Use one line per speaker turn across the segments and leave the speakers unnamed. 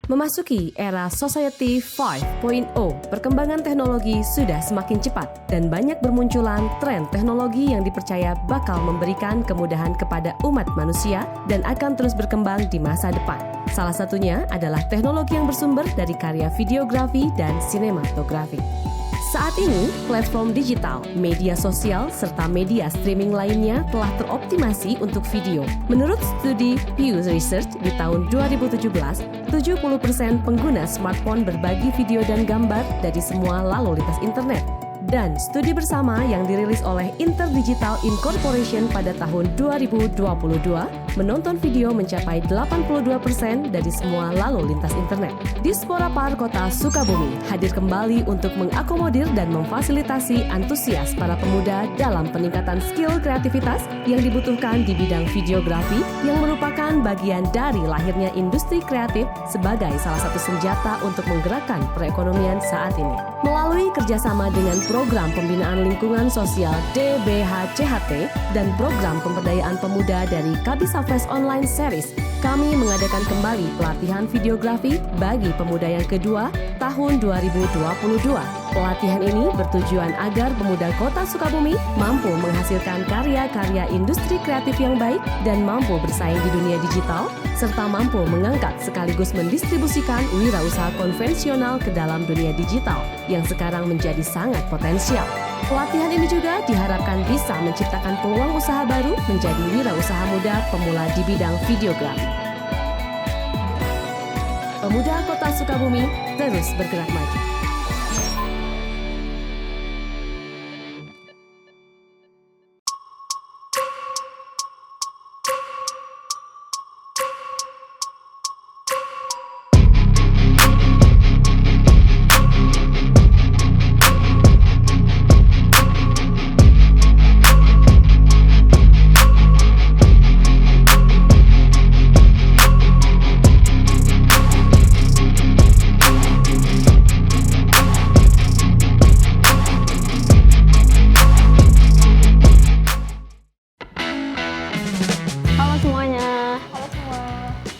Memasuki era Society 5.0, perkembangan teknologi sudah semakin cepat dan banyak bermunculan tren teknologi yang dipercaya bakal memberikan kemudahan kepada umat manusia dan akan terus berkembang di masa depan. Salah satunya adalah teknologi yang bersumber dari karya videografi dan sinematografi. Saat ini, platform digital, media sosial, serta media streaming lainnya telah teroptimasi untuk video. Menurut studi Pew Research di tahun 2017, 70% pengguna smartphone berbagi video dan gambar dari semua lalu lintas internet. Dan studi bersama yang dirilis oleh Interdigital Incorporation pada tahun 2022 menonton video mencapai 82% dari semua lalu lintas internet. Diaspora Par Kota Sukabumi hadir kembali untuk mengakomodir dan memfasilitasi antusias para pemuda dalam peningkatan skill kreativitas yang dibutuhkan di bidang videografi yang merupakan bagian dari lahirnya industri kreatif sebagai salah satu senjata untuk menggerakkan perekonomian saat ini. Melalui kerjasama dengan program pembinaan lingkungan sosial DBHCHT dan program pemberdayaan pemuda dari Kabisa Fest Online Series, kami mengadakan kembali pelatihan videografi bagi pemuda yang kedua tahun 2022. Pelatihan ini bertujuan agar pemuda Kota Sukabumi mampu menghasilkan karya-karya industri kreatif yang baik dan mampu bersaing di dunia digital, serta mampu mengangkat sekaligus mendistribusikan wirausaha konvensional ke dalam dunia digital yang sekarang menjadi sangat potensial. Pelatihan ini juga diharapkan bisa menciptakan peluang usaha baru menjadi wirausaha muda pemula di bidang videografi. Pemuda Kota Sukabumi terus bergerak maju.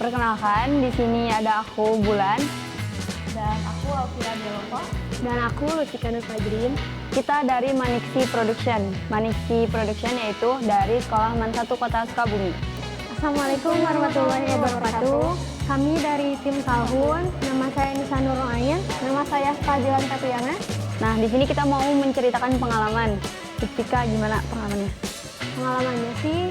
Perkenalkan, di sini ada aku Bulan
dan aku Alfira Delova
dan aku Lutika Nur Fajrin.
Kita dari Maniksi Production. Maniksi Production yaitu dari Sekolah MAN 1 Kota Sukabumi.
Assalamualaikum warahmatullahi wabarakatuh. Kami dari tim Kalhun. Nama saya Nisa Nurul Ain. Nama saya Fadilan Katriana.
Nah, di sini kita mau menceritakan pengalaman. Lutika, gimana pengalamannya?
Pengalamannya sih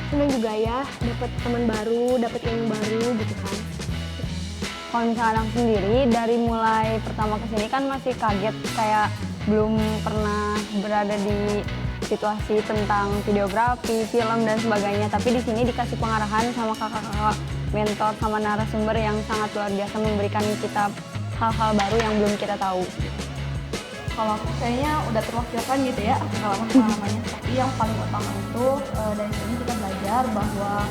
senang juga ya, dapat teman baru, dapat ilmu baru gitu kan.
Kalau misalnya sendiri, dari mulai pertama kesini kan masih kaget, kayak belum pernah berada di situasi tentang videografi, film dan sebagainya. Tapi di sini dikasih pengarahan sama kakak-kakak mentor sama narasumber yang sangat luar biasa memberikan kita hal-hal baru yang belum kita tahu.
Kalau aku kayaknya udah terwakilkan gitu ya pengalamannya. Tapi yang paling utama itu dari sini kita belajar bahwa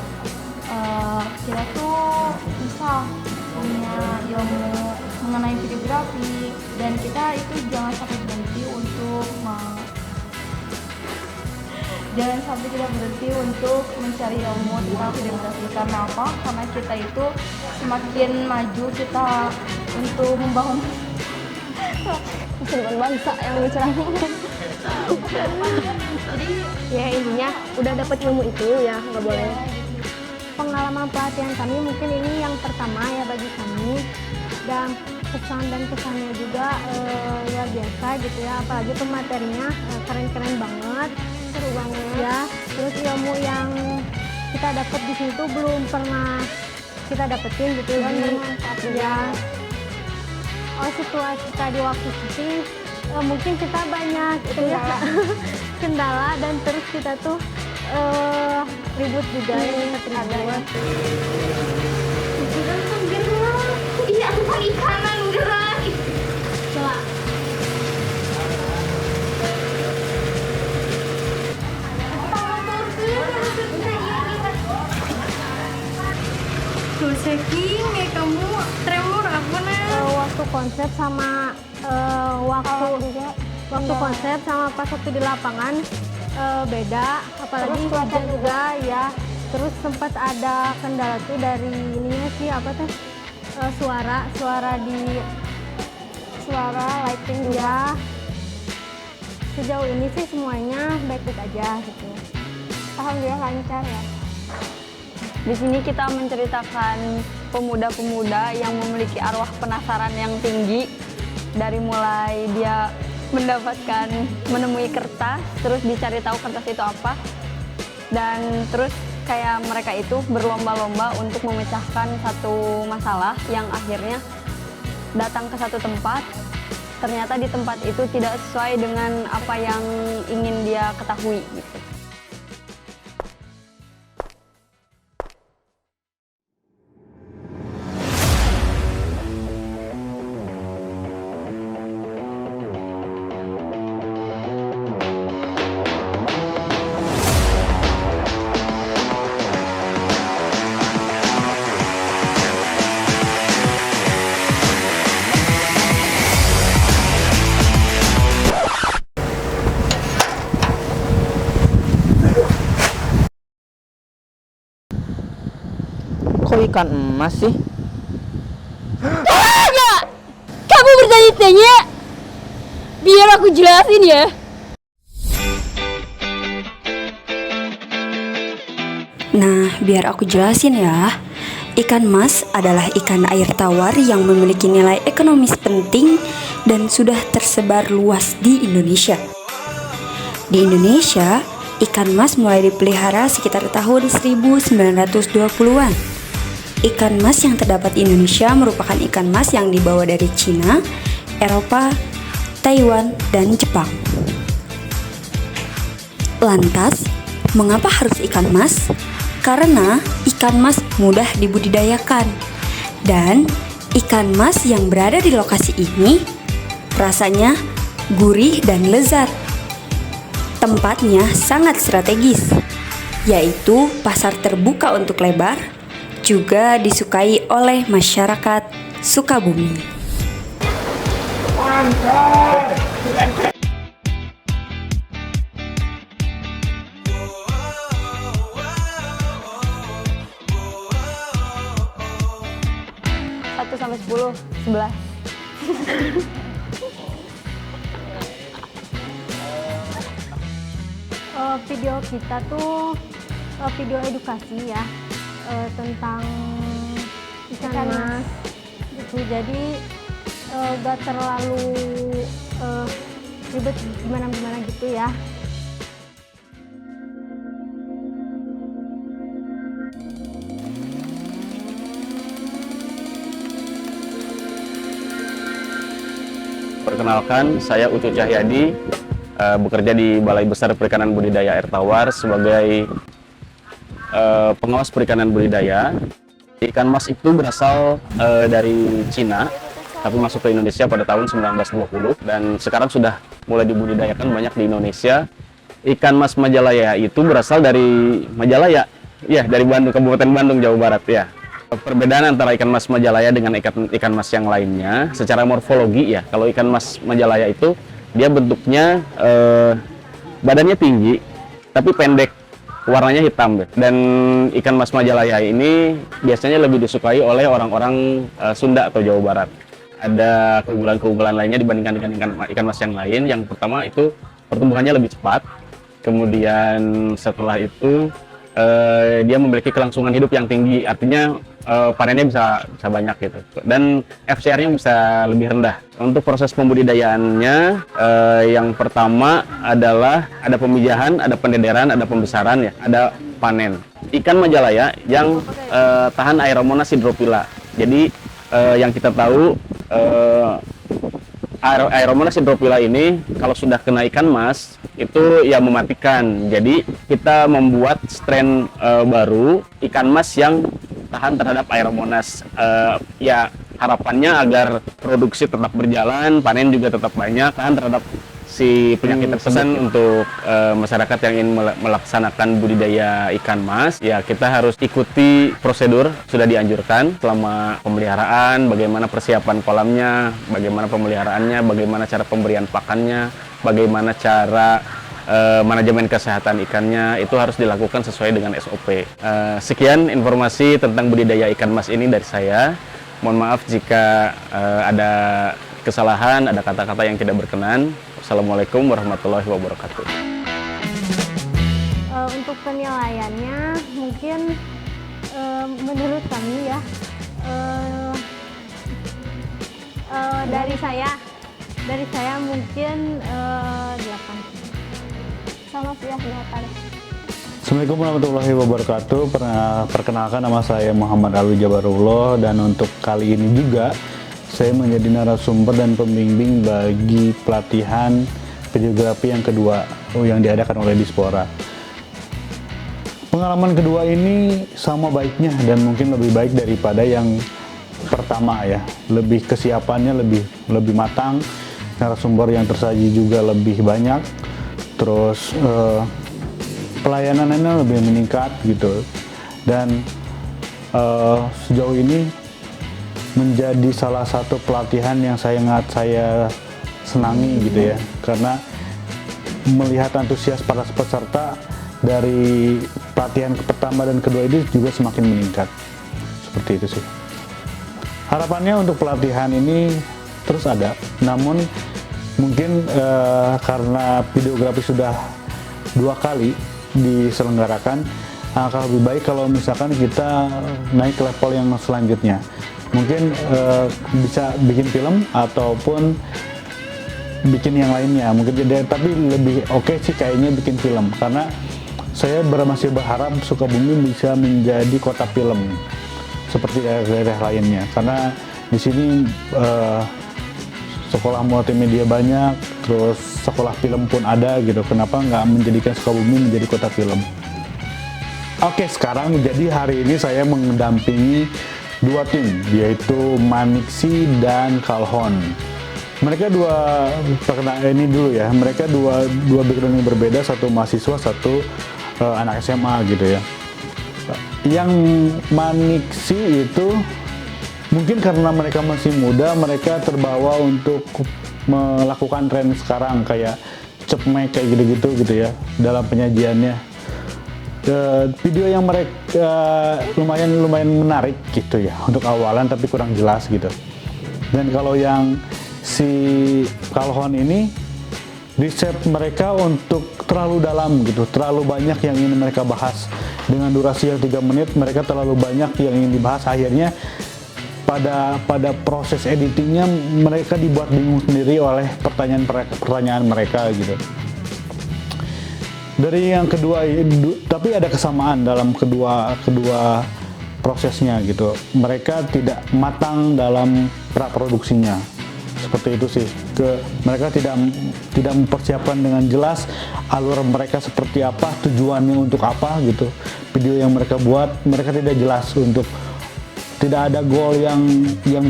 kita tuh bisa punya ilmu mengenai videografi dan kita itu jangan sampai berhenti untuk mencari ilmu tentang videografi. Karena apa? Karena kita itu semakin maju kita untuk membangun
Kehidupan bangsa yang bercerahkan. Jadi ya intinya udah dapat ilmu itu ya, nggak boleh. Pengalaman pelatihan kami mungkin ini yang pertama ya bagi kami, dan kesan dan kesannya juga luar biasa gitu ya, apalagi pematerinya keren-keren banget, seru banget ya. Terus ilmu yang kita dapat di situ belum pernah kita dapetin gitu ya, ya. Situasi tadi waktu syuting mungkin kita banyak kendala dan terus kita tuh ribut juga ribut.
Iya, bukan ikanan beneran.
Coba.
Kuseking ya kamu tremor apa nih?
Waktu konsep sama waktu konsep sama pas waktu di lapangan beda, apalagi hujan juga ya. Terus sempat ada kendala tuh dari ininya sih apa tuh suara lighting ya. Sejauh ini sih semuanya baik-baik aja gitu. Alhamdulillah lancar ya.
Di sini kita menceritakan pemuda-pemuda yang memiliki arwah penasaran yang tinggi, dari mulai dia menemui kertas, terus dicari tahu kertas itu apa, dan terus kayak mereka itu berlomba-lomba untuk memecahkan satu masalah yang akhirnya datang ke satu tempat. Ternyata di tempat itu tidak sesuai dengan apa yang ingin dia ketahui gitu.
Kok ikan emas sih?
Kamu bertanya-tanya? Biar aku jelasin ya.
Nah, biar aku jelasin ya. Ikan mas adalah ikan air tawar yang memiliki nilai ekonomis penting dan sudah tersebar luas di Indonesia. Di Indonesia, ikan mas mulai dipelihara sekitar tahun 1920-an. Ikan mas yang terdapat di Indonesia merupakan ikan mas yang dibawa dari Cina, Eropa, Taiwan, dan Jepang. Lantas, mengapa harus ikan mas? Karena ikan mas mudah dibudidayakan. Dan ikan mas yang berada di lokasi ini rasanya gurih dan lezat. Tempatnya sangat strategis, yaitu pasar terbuka untuk lebar, juga disukai oleh masyarakat Sukabumi.
Satu sampai 10, 11.
Video kita tuh video edukasi ya, tentang ikan mas gitu. Jadi gak terlalu ribet gimana gitu ya.
Perkenalkan, saya Ucu Cahyadi, bekerja di Balai Besar Perikanan Budidaya Air Tawar sebagai pengawas perikanan budidaya. Ikan mas itu berasal dari Cina, tapi masuk ke Indonesia pada tahun 1920 dan sekarang sudah mulai dibudidayakan banyak di Indonesia. Ikan mas Majalaya itu berasal dari Majalaya, ya, dari Bandung, Kabupaten Bandung, Jawa Barat ya. Perbedaan antara ikan mas Majalaya dengan ikan mas yang lainnya secara morfologi ya. Kalau ikan mas Majalaya itu dia bentuknya badannya tinggi tapi pendek, warnanya hitam. Dan ikan mas Majalaya ini biasanya lebih disukai oleh orang-orang Sunda atau Jawa Barat. Ada keunggulan-keunggulan lainnya dibandingkan dengan ikan mas yang lain. Yang pertama itu pertumbuhannya lebih cepat. Kemudian setelah itu dia memiliki kelangsungan hidup yang tinggi, artinya panennya bisa banyak gitu, dan FCR-nya bisa lebih rendah. Untuk proses pembudidayaannya, yang pertama adalah ada pemijahan, ada pendederan, ada pembesaran ya, ada panen. Ikan Majalaya yang tahan Aeromonas hydrophylla. Jadi yang kita tahu Aeromonas hydrophylla ini kalau sudah kena ikan mas itu ya mematikan. Jadi kita membuat strain baru ikan mas yang tahan terhadap Aeromonas. Ya harapannya agar produksi tetap berjalan, panen juga tetap banyak, tahan terhadap si penyakit tersebut. Untuk masyarakat yang ingin melaksanakan budidaya ikan mas, ya kita harus ikuti prosedur sudah dianjurkan selama pemeliharaan, bagaimana persiapan kolamnya, bagaimana pemeliharaannya, bagaimana cara pemberian pakannya, bagaimana cara manajemen kesehatan ikannya itu harus dilakukan sesuai dengan SOP. Sekian informasi tentang budidaya ikan mas ini dari saya. Mohon maaf jika ada kesalahan, ada kata-kata yang tidak berkenan. Wassalamualaikum warahmatullahi wabarakatuh.
Untuk penilaiannya mungkin menurut kami ya dari saya mungkin 8.
Sama sih ya 8.
Assalamualaikum warahmatullahi wabarakatuh. Perkenalkan, nama saya Muhammad Alwi Jabarullah, dan untuk kali ini juga saya menjadi narasumber dan pembimbing bagi pelatihan videografi yang kedua yang diadakan oleh Dispora. Pengalaman kedua ini sama baiknya dan mungkin lebih baik daripada yang pertama ya. Lebih kesiapannya lebih matang, narasumber yang tersaji juga lebih banyak, terus pelayanannya lebih meningkat gitu. Dan sejauh ini menjadi salah satu pelatihan yang sangat saya senangi gitu ya, karena melihat antusias para peserta dari pelatihan pertama dan kedua ini juga semakin meningkat. Seperti itu sih. Harapannya untuk pelatihan ini terus ada, namun mungkin karena videografi sudah 2 kali diselenggarakan, akan lebih baik kalau misalkan kita naik ke level yang selanjutnya. Mungkin bisa bikin film ataupun bikin yang lainnya mungkin, tapi lebih oke sih kayaknya bikin film, karena saya masih berharap Sukabumi bisa menjadi kota film seperti daerah-daerah lainnya, karena di sini sekolah multimedia banyak, terus sekolah film pun ada gitu. Kenapa nggak menjadikan Sukabumi menjadi kota film? Oke, sekarang jadi hari ini saya mendampingi 2 tim, yaitu Maniksi dan Kalhon. Mereka mereka dua background yang berbeda, satu mahasiswa, satu anak SMA gitu ya. Yang Maniksi itu mungkin karena mereka masih muda, mereka terbawa untuk melakukan tren sekarang kayak cepmek kayak gitu ya dalam penyajiannya. Video yang mereka lumayan menarik gitu ya untuk awalan, tapi kurang jelas gitu. Dan kalau yang si Kalhon ini, riset mereka untuk terlalu dalam gitu, terlalu banyak yang ingin mereka bahas. Dengan durasi yang 3 menit, mereka terlalu banyak yang ingin dibahas. Akhirnya pada proses editingnya mereka dibuat bingung sendiri oleh pertanyaan mereka gitu. Dari yang kedua, tapi ada kesamaan dalam kedua prosesnya gitu. Mereka tidak matang dalam praproduksinya. Seperti itu sih. Mereka tidak mempersiapkan dengan jelas alur mereka seperti apa, tujuannya untuk apa gitu. Video yang mereka buat, mereka tidak jelas, tidak ada goal yang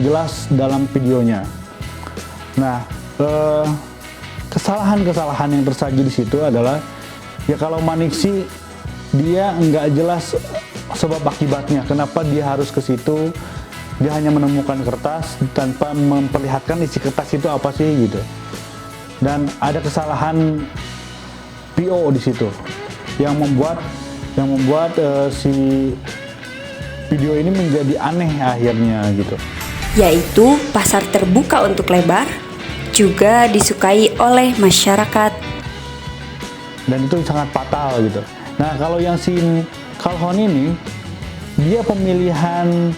jelas dalam videonya. Nah, kesalahan yang tersaji di situ adalah ya, kalau Maniksi dia nggak jelas sebab akibatnya, kenapa dia harus ke situ. Dia hanya menemukan kertas tanpa memperlihatkan isi kertas itu apa sih gitu. Dan ada kesalahan PO di situ yang membuat si video ini menjadi aneh akhirnya gitu.
Yaitu pasar terbuka untuk lebar, juga disukai oleh masyarakat.
Dan itu sangat fatal gitu. Nah, kalau yang si Kalhon ini, dia pemilihan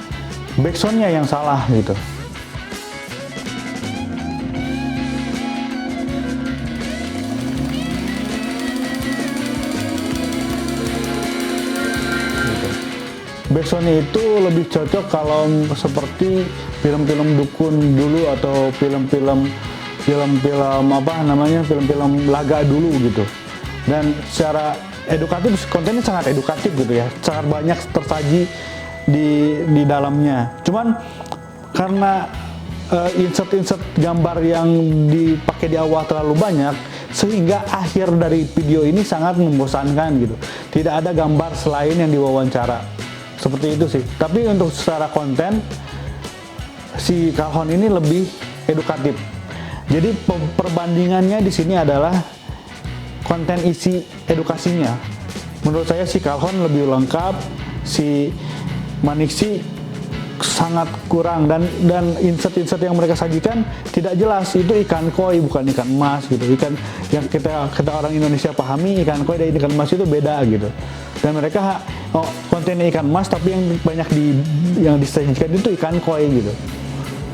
backsoundnya yang salah gitu. Backsoundnya itu lebih cocok kalau seperti film-film dukun dulu, atau film-film laga dulu gitu. Dan secara edukatif, kontennya sangat edukatif gitu ya, sangat banyak tersaji di dalamnya. Cuman karena insert gambar yang dipakai di awal terlalu banyak, sehingga akhir dari video ini sangat membosankan gitu. Tidak ada gambar selain yang diwawancara. Seperti itu sih. Tapi untuk secara konten, si Kalhon ini lebih edukatif. Jadi perbandingannya di sini adalah konten isi edukasinya. Menurut saya si Kalhon lebih lengkap, si Maniksi sangat kurang, dan insert yang mereka sajikan tidak jelas. Itu ikan koi bukan ikan emas gitu. Ikan yang kita orang Indonesia pahami, ikan koi dan ikan emas itu beda gitu. Dan mereka kontennya ikan emas, tapi yang banyak yang disajikan itu ikan koi gitu.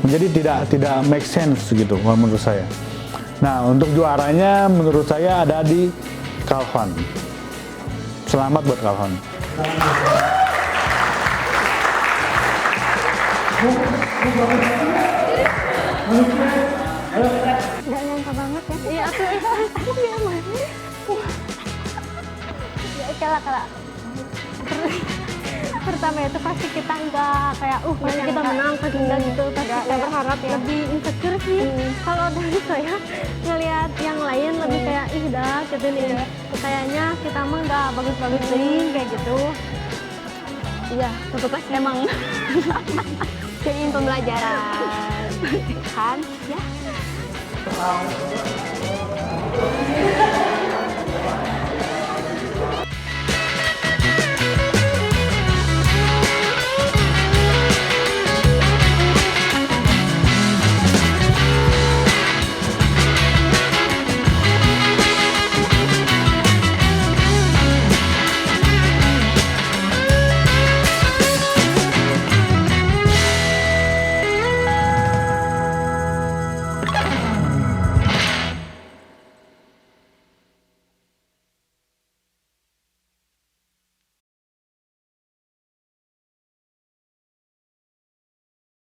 Jadi tidak make sense gitu kalau menurut saya. Nah, untuk juaranya menurut saya ada di Kalhon. Selamat buat Kalhon.
Nggak nyangka banget ya. Iya, aku gimana? Ya, kalau pertama itu pasti kita nggak kayak pasti kita menang, pasti enggak gitu, pasti nggak berharap ya. Lebih insecure sih. Kalau dari saya ngelihat yang lain lebih kayak dah gitu nih. Kayaknya kita mah nggak bagus-bagus nih kayak gitu. Iya, tapi pasti emang jadi pembelajaran kan ya.